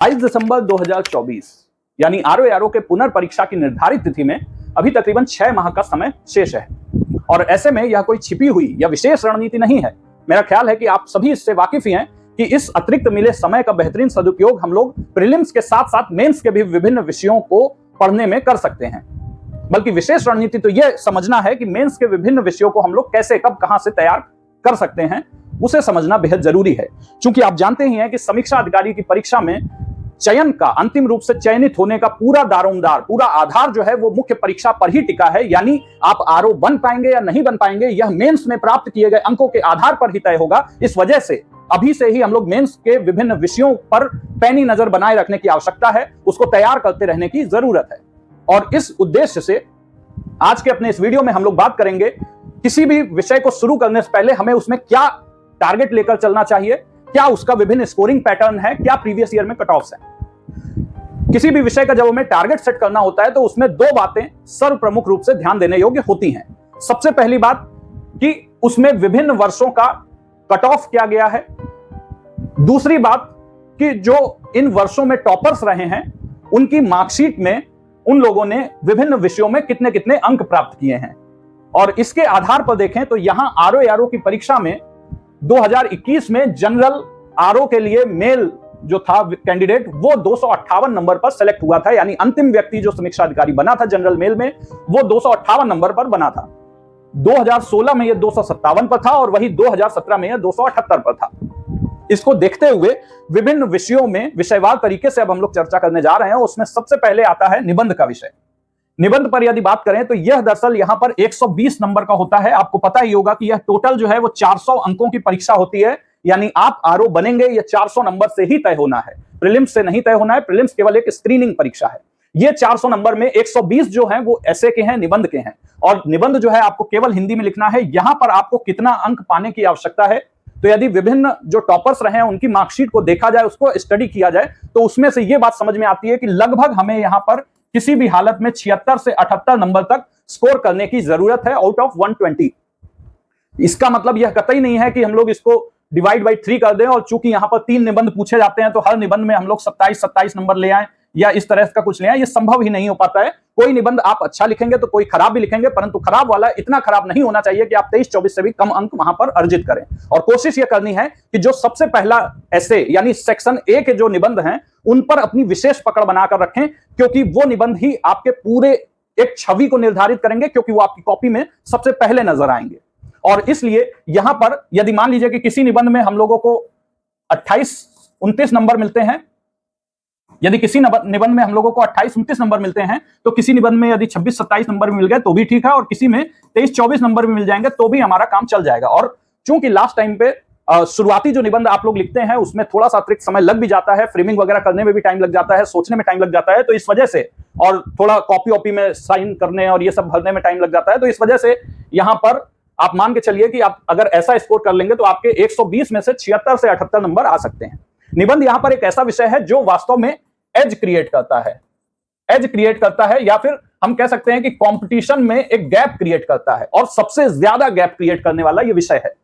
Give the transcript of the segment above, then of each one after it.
22 दिसंबर 2024 यानी आरओ के पुनर्परीक्षा की निर्धारित तिथि में अभी तकरीबन 6 माह का समय शेष है। और ऐसे में यह कोई छिपी हुई या विशेष रणनीति नहीं है। मेरा ख्याल है कि आप सभी इससे वाकिफ ही हैं कि इस अतिरिक्त मिले समय का बेहतरीन सदुपयोग हम लोग प्रीलिम्स के साथ साथ मेंस के भी विभिन्न विषयों को पढ़ने में कर सकते हैं। बल्कि विशेष रणनीति तो यह समझना है कि मेंस के विभिन्न विषयों को हम लोग कैसे कब कहां से तैयार कर सकते हैं, उसे समझना बेहद जरूरी है। क्योंकि आप जानते ही हैं कि समीक्षा अधिकारी की परीक्षा में चयन का अंतिम रूप से चयनित होने का पूरा दारोमदार, पूरा आधार जो है वो मुख्य परीक्षा पर ही टिका है। यानी आप आरओ बन पाएंगे या नहीं बन पाएंगे, यह मेंस में प्राप्त किए गए अंकों के आधार पर ही तय होगा। इस वजह से अभी से ही हम लोग मेंस के विभिन्न विषयों पर पैनी नजर बनाए रखने की आवश्यकता है, उसको तैयार करते रहने की जरूरत है। और इस उद्देश्य से आज के अपने इस वीडियो में हम लोग बात करेंगे किसी भी विषय को शुरू करने से पहले हमें उसमें क्या टारगेट लेकर चलना चाहिए, क्या उसका विभिन्न स्कोरिंग पैटर्न है, क्या प्रीवियस ईयर में कट ऑफ्स है। किसी भी विषय का जब हमें टारगेट सेट करना होता है तो उसमें दो बातें सर्वप्रमुख रूप से ध्यान देने योग्य होती हैं। सबसे पहली बात कि उसमें विभिन्न वर्षों का कट ऑफ किया गया है। दूसरी बात कि जो इन वर्षों में टॉपर्स रहे हैं उनकी मार्कशीट में उन लोगों ने विभिन्न विषयों में कितने कितने अंक प्राप्त किए हैं। और इसके आधार पर देखें तो यहां आरओ की परीक्षा में 2021 में जनरल आरओ के लिए मेल जो था कैंडिडेट वो 258 नंबर पर सेलेक्ट हुआ था। यानी अंतिम व्यक्ति जो समीक्षा अधिकारी बना था जनरल मेल में वो 258 नंबर पर बना था। 2016 में यह 257 पर था और वही 2017 में यह 278 पर था। इसको देखते हुए विभिन्न विषयों में विषयवार तरीके से अब हम लोग चर्चा करने जा रहे हैं। उसमें सबसे पहले आता है निबंध का विषय। निबंध पर यदि बात करें तो यह दरअसल यहां पर 120 नंबर का होता है। आपको पता ही होगा कि यह टोटल जो है वो 400 अंकों की परीक्षा होती है। यानी आप आरओ बनेंगे यह 400 नंबर से ही तय होना है, प्रीलिम्स से नहीं तय होना है। प्रीलिम्स केवल एक स्क्रीनिंग परीक्षा है। ये 400 नंबर में 120 जो हैं वो ऐसे के हैं, निबंध के हैं। और निबंध जो है आपको केवल हिंदी में लिखना है। यहां पर आपको कितना अंक पाने की आवश्यकता है, तो यदि विभिन्न जो टॉपर्स रहे हैं उनकी मार्कशीट को देखा जाए, उसको स्टडी किया जाए, तो उसमें से यह बात समझ में आती है कि लगभग हमें यहां पर किसी भी हालत में 76 से 78 नंबर तक स्कोर करने की जरूरत है आउट ऑफ 120। इसका मतलब यह कतई नहीं है कि हम लोग इसको डिवाइड बाई 3 कर दें और चूंकि यहां पर 3 निबंध पूछे जाते हैं तो हर निबंध में हम लोग 27 नंबर ले आए या इस तरह का कुछ ले आए। यह संभव ही नहीं हो पाता है। कोई निबंध आप अच्छा लिखेंगे तो कोई खराब भी लिखेंगे, परंतु खराब वाला इतना खराब नहीं होना चाहिए कि आप 23-24 से भी कम अंक वहां पर अर्जित करें। और कोशिश यह करनी है कि जो सबसे पहला ऐसे यानी सेक्शन ए के जो निबंध हैं उन पर अपनी विशेष पकड़ बनाकर रखें, क्योंकि वो निबंध ही आपके पूरे एक छवि को निर्धारित करेंगे, क्योंकि वो आपकी कॉपी में सबसे पहले नजर आएंगे। और इसलिए यहां पर यदि मान लीजिए कि किसी निबंध में हम लोगों को 28-29 नंबर मिलते हैं, यदि किसी निबंध में हम लोगों को 28-29 नंबर मिलते हैं तो किसी निबंध में यदि 26-27 नंबर मिल गए तो भी ठीक है, और किसी में 23-24 नंबर भी मिल जाएंगे तो भी हमारा काम चल जाएगा। और चूंकि लास्ट टाइम पे शुरुआती जो निबंध आप लोग लिखते हैं उसमें थोड़ा सा अतिरिक्त समय लग भी जाता है, फ्रेमिंग वगैरह करने में भी टाइम लग जाता है, सोचने में टाइम लग जाता है, तो इस वजह से, और थोड़ा कॉपी वॉपी में साइन करने और ये सब भरने में टाइम लग जाता है, तो इस वजह से यहां पर आप मान के चलिए कि आप अगर ऐसा स्कोर कर लेंगे तो आपके 120 में से 76 से 78 नंबर आ सकते हैं। निबंध यहां पर एक ऐसा विषय है जो वास्तव में एज क्रिएट करता है, एज क्रिएट करता है, या फिर हम कह सकते हैं कि कंपटीशन में एक गैप क्रिएट करता है, और सबसे ज्यादा गैप क्रिएट करने वाला यह विषय है।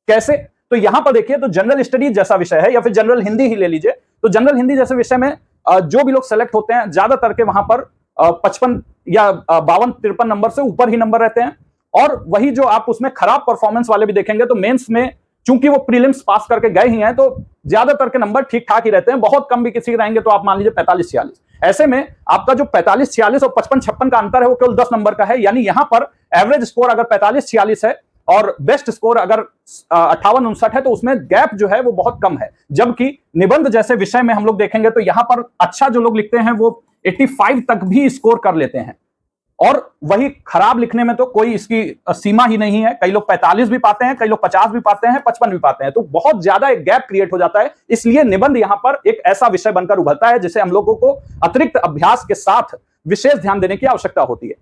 कैसे? तो यहां पर देखिए, तो जनरल स्टडीज जैसा विषय है या फिर जनरल हिंदी ही ले लीजिए, तो जनरल हिंदी जैसे विषय में जो भी लोग सेलेक्ट होते हैं ज्यादातर के वहां पर 55 या 52-53 नंबर से ऊपर ही नंबर रहते हैं। और वही जो आप उसमें खराब परफॉर्मेंस वाले भी देखेंगे तो मेंस में चूंकि वो प्रीलिम्स पास करके गए ही हैं तो ज्यादातर के नंबर ठीक ठाक ही रहते हैं। बहुत कम भी किसी के रहेंगे तो आप मान लीजिए 45-46। ऐसे में आपका जो 45-46 और 55-56 का अंतर है वो केवल 10 नंबर का है। यानी यहां पर एवरेज स्कोर अगर 45-46 है और बेस्ट स्कोर अगर 58-59 है तो उसमें गैप जो है वो बहुत कम है। जबकि निबंध जैसे विषय में हम लोग देखेंगे तो यहां पर अच्छा जो लोग लिखते हैं वो 85 तक भी स्कोर कर लेते हैं, और वही खराब लिखने में तो कोई इसकी सीमा ही नहीं है। कई लोग 45 भी पाते हैं, कई लोग 50 भी पाते हैं, 55 भी पाते हैं, तो बहुत ज्यादा एक गैप क्रिएट हो जाता है। इसलिए निबंध यहां पर एक ऐसा विषय बनकर उभरता है जिसे हम लोगों को अतिरिक्त अभ्यास के साथ विशेष ध्यान देने की आवश्यकता होती है।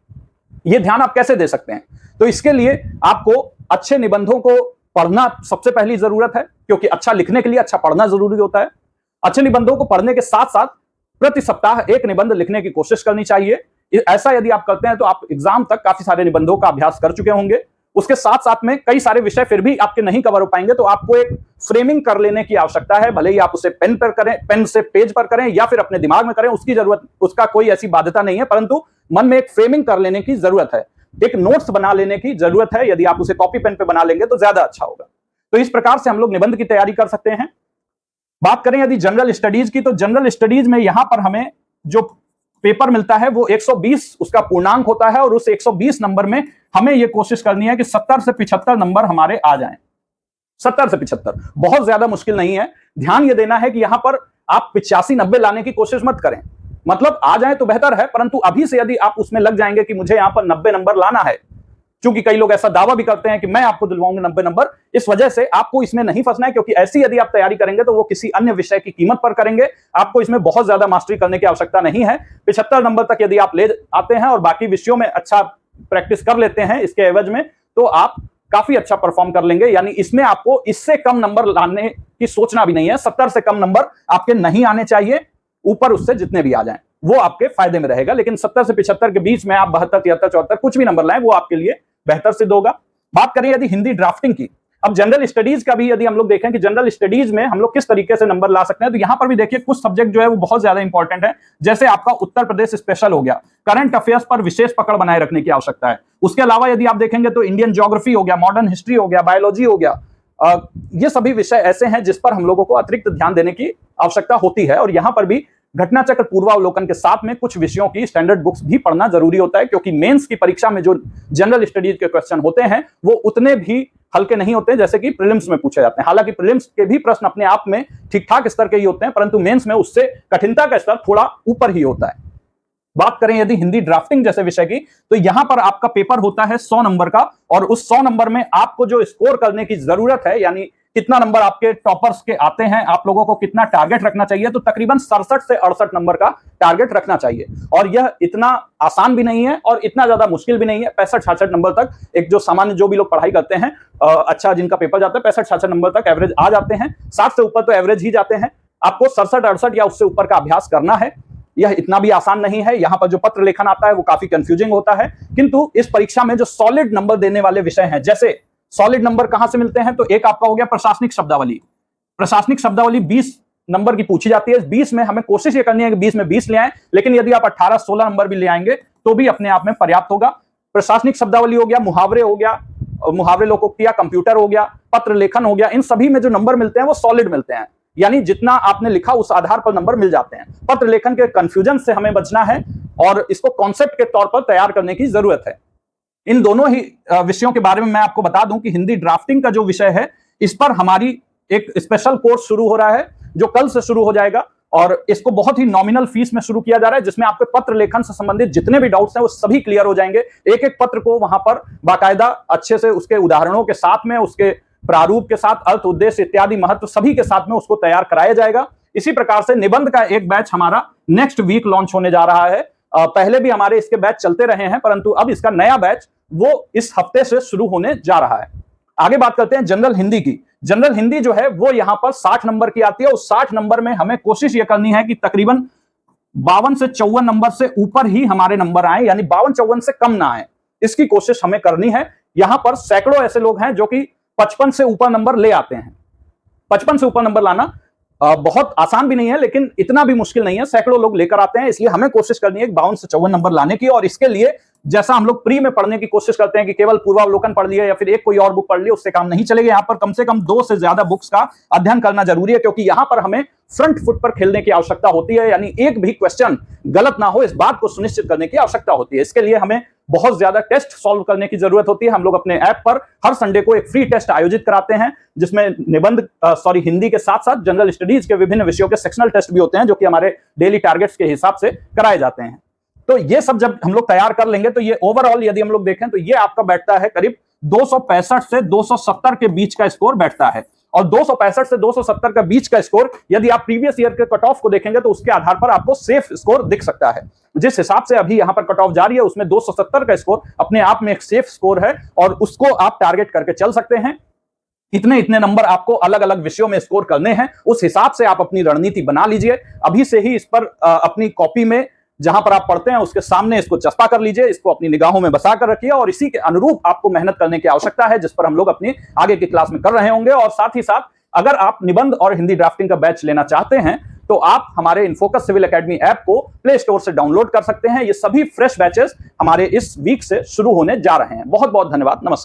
यह ध्यान आप कैसे दे सकते हैं? तो इसके लिए आपको अच्छे निबंधों को पढ़ना सबसे पहली जरूरत है, क्योंकि अच्छा लिखने के लिए अच्छा पढ़ना जरूरी होता है। अच्छे निबंधों को पढ़ने के साथ साथ प्रति सप्ताह एक निबंध लिखने की कोशिश करनी चाहिए। ऐसा यदि आप करते हैं तो आप एग्जाम तक काफी सारे निबंधों का अभ्यास कर चुके होंगे। उसके साथ साथ में कई सारे विषय फिर भी आपके नहीं कवर हो पाएंगे, तो आपको एक फ्रेमिंग कर लेने की आवश्यकता है। भले ही आप उसे पेन पर करें, पेन से पेज पर करें या फिर अपने दिमाग में करें, उसकी जरूरत, उसका कोई ऐसी बाध्यता नहीं है, परंतु मन में एक फ्रेमिंग कर लेने की जरूरत है, एक नोट्स बना लेने की जरूरत है। यदि आप उसे कॉपी पेन पे बना लेंगे तो ज्यादा अच्छा होगा। तो इस प्रकार से हम लोग निबंध की तैयारी कर सकते हैं। बात करें यदि जनरल स्टडीज की, तो जनरल स्टडीज में यहां पर हमें जो पेपर मिलता है वो 120 उसका पूर्णांक होता है, और उस 120 नंबर में हमें यह कोशिश करनी है कि 70 से 75 नंबर हमारे आ जाएं। 70 से 75 बहुत ज्यादा मुश्किल नहीं है। ध्यान यह देना है कि यहां पर आप 85-90 लाने की कोशिश मत करें, मतलब आ जाए तो बेहतर है, परंतु अभी से यदि आप उसमें लग जाएंगे कि मुझे यहां पर 90 नंबर लाना है, क्योंकि कई लोग ऐसा दावा भी करते हैं कि मैं आपको दिलवाऊंगा 90 नंबर, इस वजह से आपको इसमें नहीं फंसना है, क्योंकि ऐसी यदि आप तैयारी करेंगे तो वो किसी अन्य विषय की कीमत पर करेंगे। आपको इसमें बहुत ज्यादा मास्टरी करने की आवश्यकता नहीं है। 75 नंबर तक यदि आप ले आते हैं और बाकी विषयों में अच्छा प्रैक्टिस कर लेते हैं इसके एवज में, तो आप काफी अच्छा परफॉर्म कर लेंगे। यानी इसमें आपको इससे कम नंबर लाने की सोचना भी नहीं है। 70 से कम नंबर आपके नहीं आने चाहिए, ऊपर उससे जितने भी आ जाएं वो आपके फायदे में रहेगा। लेकिन 70 से 75 के बीच में आप 72, 73, 74 कुछ भी नंबर लाएं, वो आपके लिए बेहतर सिद्ध होगा। बात करें यदि हिंदी ड्राफ्टिंग की, अब जनरल स्टडीज का भी यदि हम लोग देखें कि जनरल स्टडीज में हम लोग किस तरीके से नंबर ला सकते हैं, तो यहां पर भी देखिए कुछ सब्जेक्ट जो है वो बहुत ज्यादा इंपॉर्टेंट है। जैसे आपका उत्तर प्रदेश स्पेशल हो गया, करंट अफेयर्स पर विशेष पकड़ बनाए रखने की आवश्यकता है। उसके अलावा यदि आप देखेंगे तो इंडियन ज्योग्राफी हो गया, मॉडर्न हिस्ट्री हो गया, बायोलॉजी हो गया, ये सभी विषय ऐसे हैं जिस पर हम लोगों को अतिरिक्त ध्यान देने की आवश्यकता होती है। और यहां पर भी घटना चक्र पूर्वावलोकन के साथ में कुछ विषयों की स्टैंडर्ड बुक्स भी पढ़ना जरूरी होता है, क्योंकि मेंस की परीक्षा में जो जनरल स्टडीज के क्वेश्चन होते हैं वो उतने भी हल्के नहीं होते जैसे कि प्रीलिम्स में पूछे जाते हैं। हालांकि प्रीलिम्स के भी प्रश्न अपने आप में ठीक ठाक स्तर के ही होते हैं, परंतु मेंस में उससे कठिनता का स्तर थोड़ा ऊपर ही होता है। बात करें यदि हिंदी ड्राफ्टिंग जैसे विषय की, तो यहां पर आपका पेपर होता है 100 नंबर का, और उस 100 नंबर में आपको जो स्कोर करने की जरूरत है, यानी कितना नंबर आपके टॉपर्स के आते हैं, आप लोगों को कितना टारगेट रखना चाहिए, तो तकरीबन 67 से 68 नंबर का टारगेट रखना चाहिए। और यह इतना आसान भी नहीं है और इतना ज्यादा मुश्किल भी नहीं है। 65-66 नंबर तक एक जो सामान्य जो भी लोग पढ़ाई करते हैं, अच्छा जिनका पेपर जाता है, 65-66 नंबर तक एवरेज आ जाते हैं। 60 से ऊपर तो एवरेज ही जाते हैं। आपको 67-68 या उससे ऊपर का अभ्यास करना है। यह इतना भी आसान नहीं है। यहां पर जो पत्र लेखन आता है वो काफी कंफ्यूजिंग होता है, किंतु इस परीक्षा में जो सॉलिड नंबर देने वाले विषय हैं, जैसे सॉलिड नंबर कहां से मिलते हैं, तो एक आपका हो गया प्रशासनिक शब्दावली। प्रशासनिक शब्दावली 20 नंबर की पूछी जाती है। 20 में हमें कोशिश ये करनी है कि 20 में 20 ले आएं, लेकिन यदि आप 18-16 नंबर भी ले आएंगे तो भी अपने आप में पर्याप्त होगा। प्रशासनिक शब्दावली हो गया, मुहावरे हो गया, मुहावरे लोकोक्तियां, कंप्यूटर हो गया, पत्र लेखन हो गया, इन सभी में जो नंबर मिलते हैं वो सॉलिड मिलते हैं, यानी जितना आपने लिखा उस आधार पर नंबर मिल जाते हैं। पत्र लेखन के कंफ्यूजन से हमें बचना है और इसको कॉन्सेप्ट के तौर पर तैयार करने की जरूरत है। इन दोनों ही विषयों के बारे में मैं आपको बता दूं कि हिंदी ड्राफ्टिंग का जो विषय है, इस पर हमारी एक स्पेशल कोर्स शुरू हो रहा है जो कल से शुरू हो जाएगा, और इसको बहुत ही नॉमिनल फीस में शुरू किया जा रहा है, जिसमें आपके पत्र लेखन से संबंधित जितने भी डाउट्स हैं वो सभी क्लियर हो जाएंगे। एक एक पत्र को वहां पर बाकायदा अच्छे से उसके उदाहरणों के साथ में, उसके प्रारूप के साथ, अर्थ, उद्देश्य इत्यादि महत्व सभी के साथ में उसको तैयार कराया जाएगा। इसी प्रकार से निबंध का एक बैच हमारा नेक्स्ट वीक लॉन्च होने जा रहा है। पहले भी हमारे इसके बैच चलते रहे हैं, परंतु अब इसका नया बैच वो इस हफ्ते से शुरू होने जा रहा है। आगे बात करते हैं जनरल हिंदी की। जनरल हिंदी जो है वो यहां पर 60 नंबर की आती है। उस 60 नंबर में हमें कोशिश ये करनी है कि तकरीबन 52 से 54 नंबर से ऊपर ही हमारे नंबर आए, यानी 52-54 से कम ना आए, इसकी कोशिश हमें करनी है। यहां पर सैकड़ों ऐसे लोग हैं जो कि 55 से ऊपर नंबर ले आते हैं। 55 से ऊपर नंबर लाना बहुत आसान भी नहीं है, लेकिन इतना भी मुश्किल नहीं है। सैकड़ों लोग लेकर आते हैं, इसलिए हमें कोशिश करनी है 52 से 54 नंबर लाने की। और इसके लिए जैसा हम लोग प्री में पढ़ने की कोशिश करते हैं कि केवल पूर्वावलोकन पढ़ लिया या फिर एक कोई और बुक पढ़ ली, उससे काम नहीं चलेगा। यहां पर कम से कम 2 से ज्यादा बुक्स का अध्ययन करना जरूरी है, क्योंकि यहां पर हमें फ्रंट फुट पर खेलने की आवश्यकता होती है, यानी एक भी क्वेश्चन गलत ना हो, इस बात को सुनिश्चित करने की आवश्यकता होती है। इसके लिए हमें बहुत ज्यादा टेस्ट सॉल्व करने की जरूरत होती है। हम लोग अपने ऐप पर हर संडे को एक फ्री टेस्ट आयोजित कराते हैं, जिसमें हिंदी के साथ साथ जनरल स्टडीज के विभिन्न विषयों के सेक्शनल टेस्ट भी होते हैं, जो कि हमारे डेली टारगेट्स के हिसाब से कराए जाते हैं। तो ये सब जब हम लोग तैयार कर लेंगे तो ये ओवरऑल यदि हम लोग देखें तो ये आपका बैठता है करीब 265 से 270 के बीच का स्कोर बैठता है। और 265 से 270 का बीच का स्कोर यदि आप प्रीवियस ईयर के कट ऑफ को देखेंगे तो उसके आधार पर आपको सेफ स्कोर दिख सकता है। जिस हिसाब से अभी यहां पर कट ऑफ जारी है उसमें 270 का स्कोर अपने आप में एक सेफ स्कोर है, और उसको आप टारगेट करके चल सकते हैं। इतने नंबर आपको अलग अलग विषयों में स्कोर करने हैं, उस हिसाब से आप अपनी रणनीति बना लीजिए। अभी से ही इस पर अपनी कॉपी में जहां पर आप पढ़ते हैं उसके सामने इसको चस्पा कर लीजिए, इसको अपनी निगाहों में बसा कर रखिए और इसी के अनुरूप आपको मेहनत करने की आवश्यकता है, जिस पर हम लोग अपनी आगे की क्लास में कर रहे होंगे। और साथ ही साथ अगर आप निबंध और हिंदी ड्राफ्टिंग का बैच लेना चाहते हैं तो आप हमारे इनफोकस सिविल एकेडमी ऐप को प्ले स्टोर से डाउनलोड कर सकते हैं। ये सभी फ्रेश बैचेस हमारे इस वीक से शुरू होने जा रहे हैं। बहुत बहुत धन्यवाद। नमस्कार।